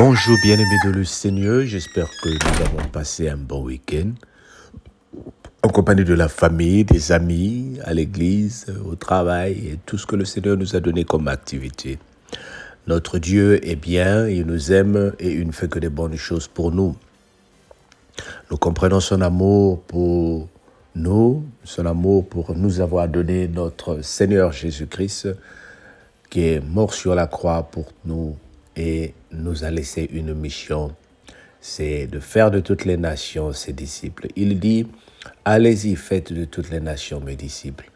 Bonjour bien-aimés de le Seigneur, j'espère que nous avons passé un bon week-end en compagnie de la famille, des amis, à l'église, au travail et tout ce que le Seigneur nous a donné comme activité. Notre Dieu est bien, il nous aime et il ne fait que des bonnes choses pour nous. Nous comprenons son amour pour nous, son amour pour nous avoir donné notre Seigneur Jésus-Christ qui est mort sur la croix pour nous et nous a laissé une mission, c'est de faire de toutes les nations ses disciples. Il dit, allez-y, faites de toutes les nations mes disciples.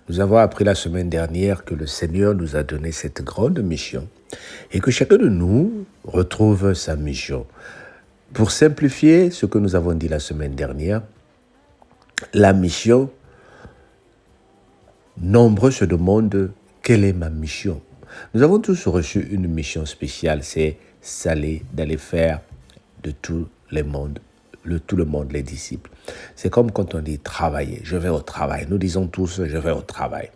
Nous avons appris la semaine dernière que le Seigneur nous a donné cette grande mission et que chacun de nous retrouve sa mission. Pour simplifier ce que nous avons dit la semaine dernière, la mission, nombreux se demandent quelle est ma mission. Nous avons tous reçu une mission spéciale, c'est d'aller faire de tout le monde les disciples. C'est comme quand on dit travailler, je vais au travail. Nous disons tous, je vais au travail.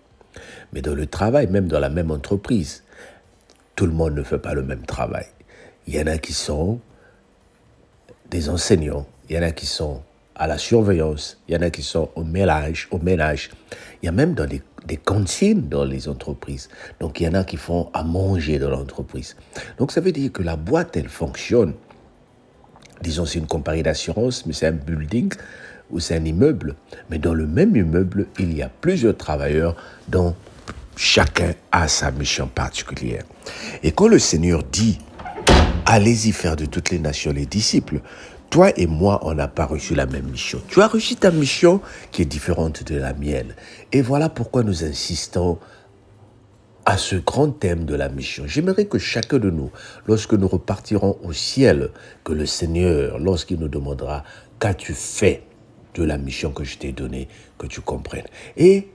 Mais dans le travail, même dans la même entreprise, tout le monde ne fait pas le même travail. Il y en a qui sont des enseignants, il y en a qui sont à la surveillance, il y en a qui sont au ménage. Il y a même dans des cantines dans les entreprises. Donc, il y en a qui font à manger dans l'entreprise. Donc, ça veut dire que la boîte, elle fonctionne. Disons, c'est une compagnie d'assurance, mais c'est un building ou c'est un immeuble. Mais dans le même immeuble, il y a plusieurs travailleurs dont chacun a sa mission particulière. Et quand le Seigneur dit, allez-y faire de toutes les nations les disciples, toi et moi, on n'a pas reçu la même mission. Tu as reçu ta mission qui est différente de la mienne. Et voilà pourquoi nous insistons à ce grand thème de la mission. J'aimerais que chacun de nous, lorsque nous repartirons au ciel, que le Seigneur, lorsqu'il nous demandera « Qu'as-tu fait de la mission que je t'ai donnée ?» que tu comprennes. Et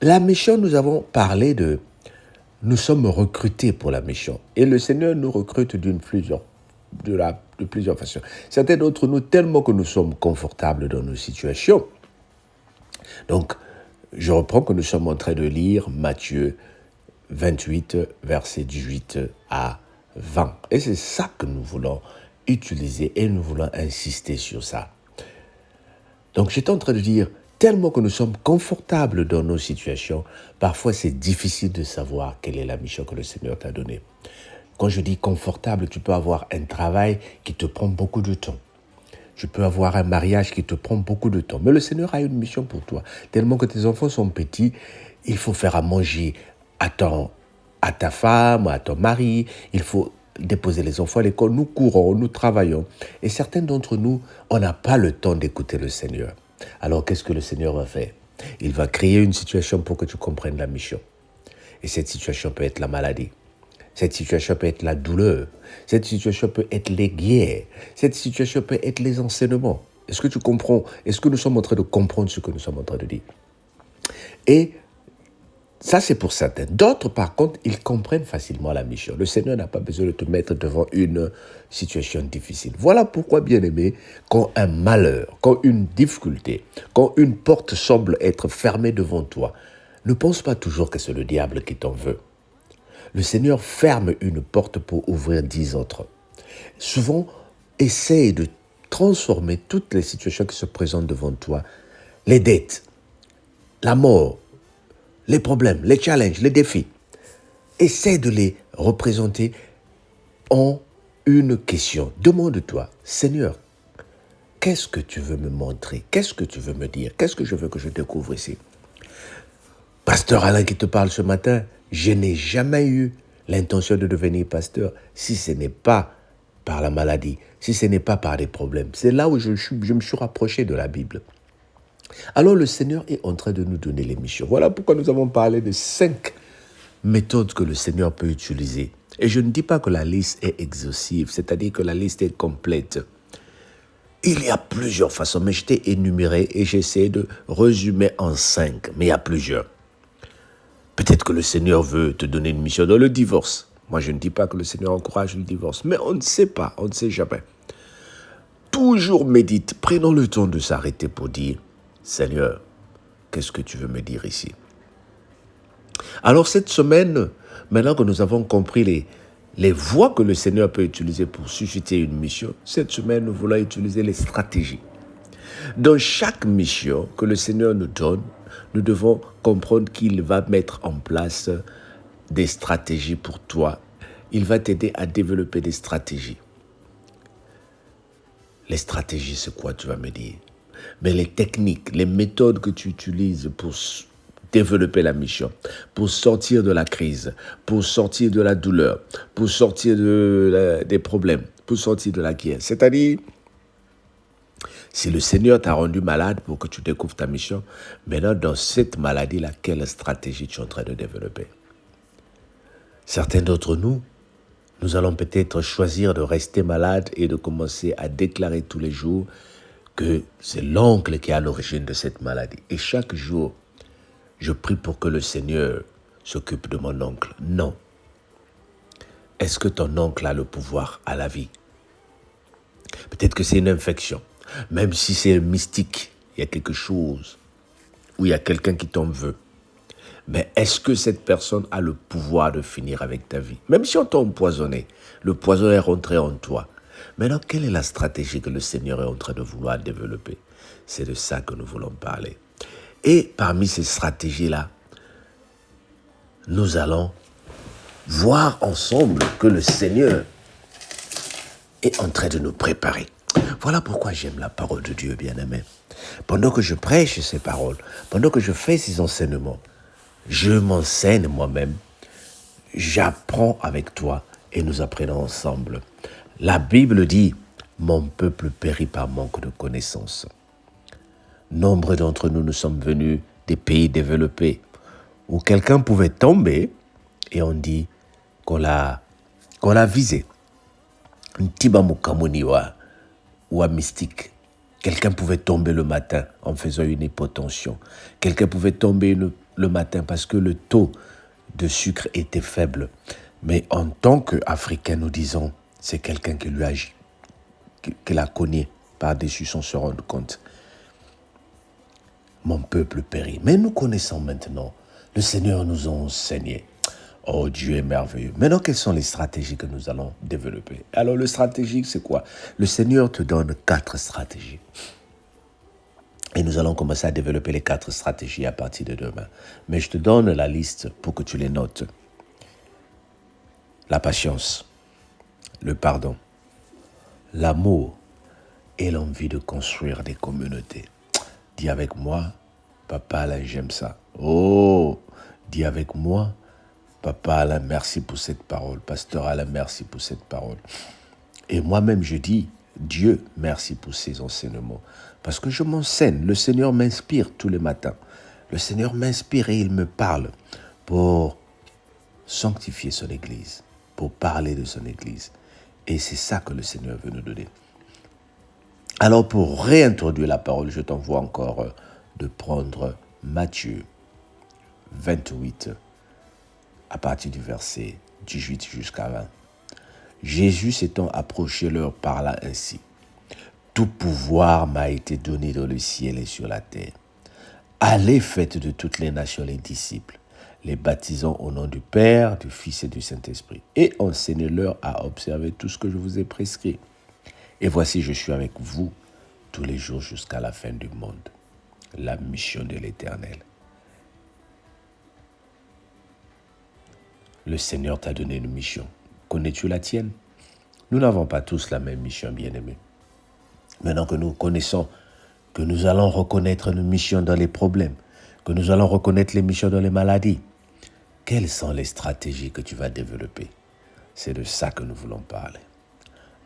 la mission, nous avons parlé de... Nous sommes recrutés pour la mission. Et le Seigneur nous recrute de plusieurs façons. Certains d'entre nous, tellement que nous sommes confortables dans nos situations. Donc, je reprends que nous sommes en train de lire Matthieu 28, versets 18 à 20. Et c'est ça que nous voulons utiliser et nous voulons insister sur ça. Donc, j'étais en train de dire, tellement que nous sommes confortables dans nos situations, parfois c'est difficile de savoir quelle est la mission que le Seigneur t'a donnée. Quand je dis confortable, tu peux avoir un travail qui te prend beaucoup de temps. Tu peux avoir un mariage qui te prend beaucoup de temps. Mais le Seigneur a une mission pour toi. Tellement que tes enfants sont petits, il faut faire à manger à ta femme, à ton mari. Il faut déposer les enfants à l'école. Nous courons, nous travaillons. Et certains d'entre nous, on n'a pas le temps d'écouter le Seigneur. Alors, qu'est-ce que le Seigneur va faire? Il va créer une situation pour que tu comprennes la mission. Et cette situation peut être la maladie. Cette situation peut être la douleur. Cette situation peut être les guerres. Cette situation peut être les enseignements. Est-ce que tu comprends? Est-ce que nous sommes en train de comprendre ce que nous sommes en train de dire? Et ça, c'est pour certains. D'autres, par contre, ils comprennent facilement la mission. Le Seigneur n'a pas besoin de te mettre devant une situation difficile. Voilà pourquoi, bien-aimé, quand un malheur, quand une difficulté, quand une porte semble être fermée devant toi, ne pense pas toujours que c'est le diable qui t'en veut. Le Seigneur ferme une porte pour ouvrir 10 autres. Souvent, essaye de transformer toutes les situations qui se présentent devant toi, les dettes, la mort, les problèmes, les challenges, les défis. Essaye de les représenter en une question. Demande-toi, Seigneur, qu'est-ce que tu veux me montrer? Qu'est-ce que tu veux me dire? Qu'est-ce que je veux que je découvre ici? Pasteur Alain qui te parle ce matin, je n'ai jamais eu l'intention de devenir pasteur si ce n'est pas par la maladie, si ce n'est pas par des problèmes. C'est là où je me suis rapproché de la Bible. Alors le Seigneur est en train de nous donner les missions. Voilà pourquoi nous avons parlé de 5 méthodes que le Seigneur peut utiliser. Et je ne dis pas que la liste est exhaustive, c'est-à-dire que la liste est complète. Il y a plusieurs façons, mais je t'ai énuméré et j'essaie de résumer en 5, mais il y a plusieurs. Peut-être que le Seigneur veut te donner une mission dans le divorce. Moi, je ne dis pas que le Seigneur encourage le divorce, mais on ne sait pas, on ne sait jamais. Toujours médite, prenons le temps de s'arrêter pour dire, Seigneur, qu'est-ce que tu veux me dire ici? Alors cette semaine, maintenant que nous avons compris les voies que le Seigneur peut utiliser pour susciter une mission, cette semaine, nous voulons utiliser les stratégies. Dans chaque mission que le Seigneur nous donne, nous devons comprendre qu'il va mettre en place des stratégies pour toi. Il va t'aider à développer des stratégies. Les stratégies, c'est quoi, tu vas me dire? Mais les techniques, les méthodes que tu utilises pour développer la mission, pour sortir de la crise, pour sortir de la douleur, pour sortir des problèmes, pour sortir de la guerre. C'est-à-dire, si le Seigneur t'a rendu malade pour que tu découvres ta mission, maintenant dans cette maladie-là, quelle stratégie tu es en train de développer? Certains d'entre nous, nous allons peut-être choisir de rester malade et de commencer à déclarer tous les jours que c'est l'oncle qui est à l'origine de cette maladie. Et chaque jour, je prie pour que le Seigneur s'occupe de mon oncle. Non. Est-ce que ton oncle a le pouvoir à la vie? Peut-être que c'est une infection. Même si c'est mystique, il y a quelque chose, ou il y a quelqu'un qui t'en veut. Mais est-ce que cette personne a le pouvoir de finir avec ta vie? Même si on t'a empoisonné, le poison est rentré en toi. Maintenant, quelle est la stratégie que le Seigneur est en train de vouloir développer? C'est de ça que nous voulons parler. Et parmi ces stratégies-là, nous allons voir ensemble que le Seigneur est en train de nous préparer. Voilà pourquoi j'aime la parole de Dieu, bien-aimé. Pendant que je prêche ces paroles, pendant que je fais ces enseignements, je m'enseigne moi-même, j'apprends avec toi et nous apprenons ensemble. La Bible dit, mon peuple périt par manque de connaissances. Nombre d'entre nous, nous sommes venus des pays développés où quelqu'un pouvait tomber et on dit qu'on l'a visé. Un tiba mukamoni ou un mystique. Quelqu'un pouvait tomber le matin en faisant une hypotension. Quelqu'un pouvait tomber le matin parce que le taux de sucre était faible. Mais en tant qu'Africains, nous disons, c'est quelqu'un qui lui a qui l'a cogné par-dessus sans se rendre compte. Mon peuple périt. Mais nous connaissons maintenant. Le Seigneur nous a enseigné. Oh, Dieu est merveilleux. Maintenant, quelles sont les stratégies que nous allons développer? Alors, le stratégique, c'est quoi? Le Seigneur te donne 4 stratégies. Et nous allons commencer à développer les 4 stratégies à partir de demain. Mais je te donne la liste pour que tu les notes. La patience, le pardon, l'amour et l'envie de construire des communautés. Dis avec moi, Papa Alain, j'aime ça. Oh, dis avec moi, Papa Alain, merci pour cette parole. Pasteur Alain, merci pour cette parole. Et moi-même, je dis, Dieu, merci pour ces enseignements. Parce que je m'enseigne. Le Seigneur m'inspire tous les matins. Le Seigneur m'inspire et il me parle pour sanctifier son Église, pour parler de son Église. Et c'est ça que le Seigneur veut nous donner. Alors, pour réintroduire la parole, je t'envoie encore de prendre Matthieu 28, à partir du verset 18 jusqu'à 20. Jésus s'étant approché leur parla ainsi. Tout pouvoir m'a été donné dans le ciel et sur la terre. Allez, faites de toutes les nations les disciples, les baptisant au nom du Père, du Fils et du Saint-Esprit, et enseignez-leur à observer tout ce que je vous ai prescrit. Et voici, je suis avec vous tous les jours jusqu'à la fin du monde. La mission de l'Éternel. Le Seigneur t'a donné une mission. Connais-tu la tienne? Nous n'avons pas tous la même mission, bien-aimés. Maintenant que nous connaissons, que nous allons reconnaître nos missions dans les problèmes, que nous allons reconnaître les missions dans les maladies, quelles sont les stratégies que tu vas développer? C'est de ça que nous voulons parler.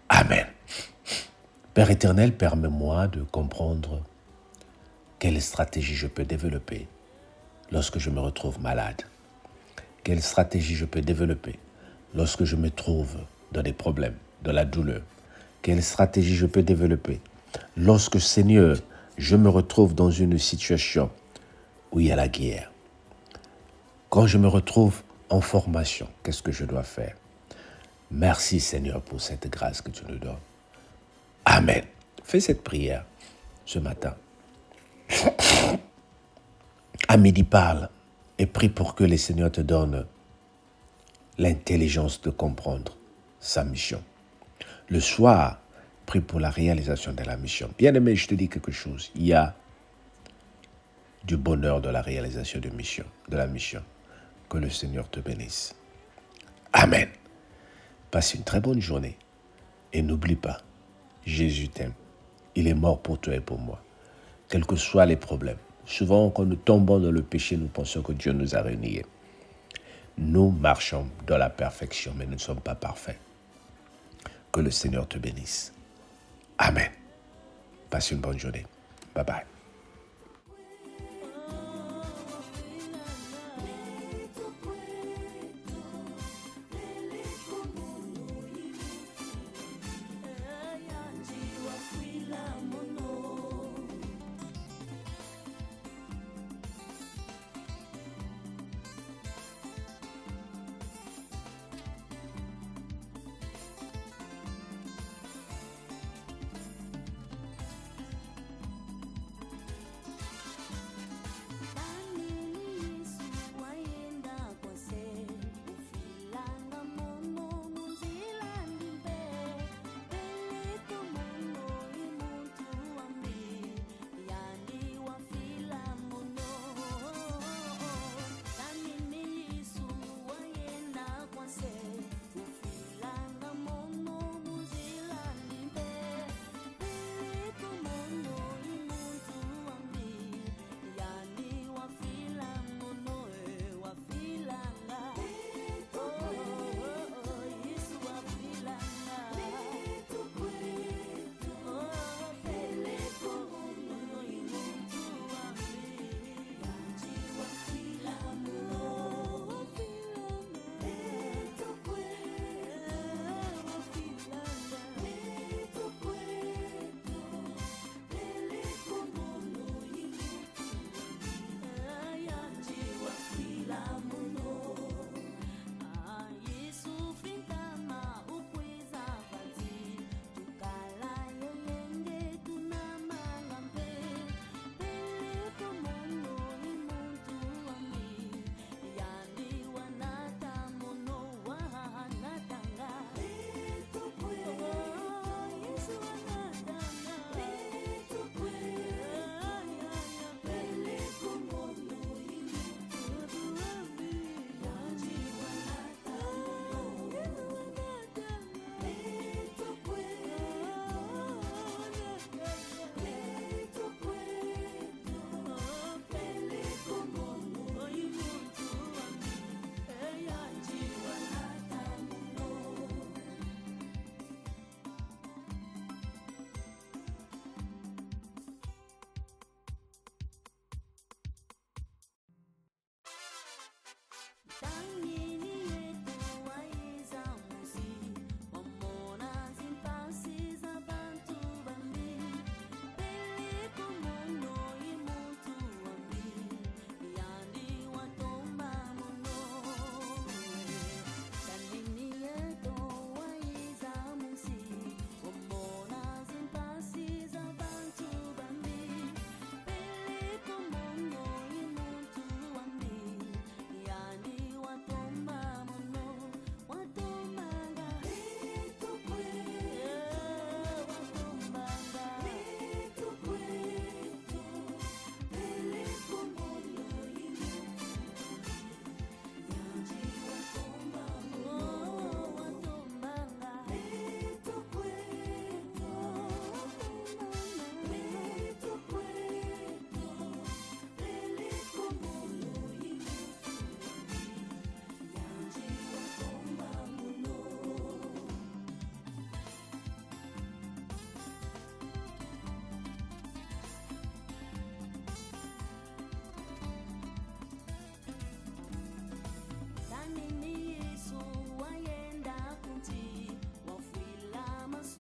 Amen. Père éternel, permets-moi de comprendre quelle stratégie je peux développer lorsque je me retrouve malade. Quelle stratégie je peux développer lorsque je me trouve dans des problèmes, dans la douleur. Quelle stratégie je peux développer lorsque, Seigneur, je me retrouve dans une situation où il y a la guerre. Quand je me retrouve en formation, qu'est-ce que je dois faire? Merci, Seigneur, pour cette grâce que tu nous donnes. Amen. Fais cette prière ce matin. À midi, parle et prie pour que le Seigneur te donne l'intelligence de comprendre sa mission. Le soir, prie pour la réalisation de la mission. Bien-aimé, je te dis quelque chose. Il y a du bonheur de la réalisation de la mission. Que le Seigneur te bénisse. Amen. Passe une très bonne journée. Et n'oublie pas, Jésus t'aime. Il est mort pour toi et pour moi. Quels que soient les problèmes. Souvent, quand nous tombons dans le péché, nous pensons que Dieu nous a reniés. Nous marchons dans la perfection, mais nous ne sommes pas parfaits. Que le Seigneur te bénisse. Amen. Passe une bonne journée. Bye bye.